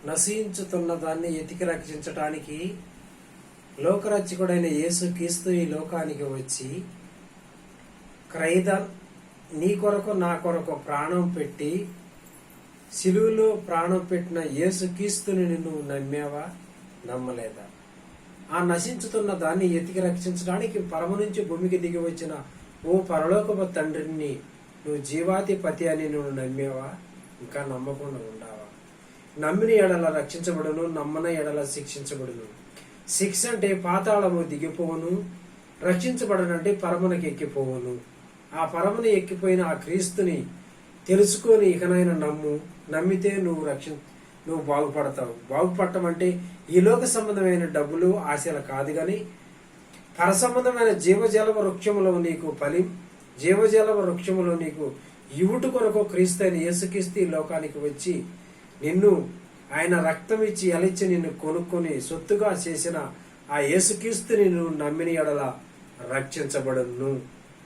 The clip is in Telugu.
నశించుతున్న దాన్ని ఎతికి రక్షించటానికి లోకరక్షకుడైన యేసుక్రీస్తు ఈ లోకానికి వచ్చి నీ కొరకు నా కొరకు ప్రాణం పెట్టి శిలువలో ప్రాణం పెట్టిన యేసుక్రీస్తుని నువ్వు నమ్మావా, నమ్మలేదా? ఆ నశించుతున్న దాన్ని ఎతికి రక్షించడానికి పరమ నుంచి భూమికి దిగి వచ్చిన ఓ పరలోకపు తండ్రిని నువ్వు జీవాధిపతి అని నువ్వు నమ్మావా, ఇంకా నమ్మకుండా ఉండావా? నమ్మిన ఎడల రక్షించబడును, నమ్మన ఎడల శిక్షించబడును. శిక్ష అంటే పాతాళము దిగిపోవును, రక్షించబడనంటే పరమునకి ఎక్కిపోవును. ఆ పరముని ఎక్కిపోయిన ఆ క్రీస్తుని తెలుసుకొని ఇకనైనా నమ్మితే నువ్వు బాగుపడతావు. బాగుపడటం అంటే ఈ లోక సంబంధమైన డబ్బులు ఆశలు కాదు గాని పర సంబంధమైన జీవజల వృక్షములో నీకు జీవజల వృక్షములో నీకు ఇవుటు కొరకు క్రీస్తు అయిన యేసుక్రీస్తు ఈ లోకానికి వచ్చి నిన్ను ఆయన రక్తం ఇచ్చి ఎలిచ్చి నిన్ను కొనుక్కొని సొత్తుగా చేసిన ఆ యేసుక్రీస్తుని నువ్వు నమ్మిన ఎడల రక్షించబడును.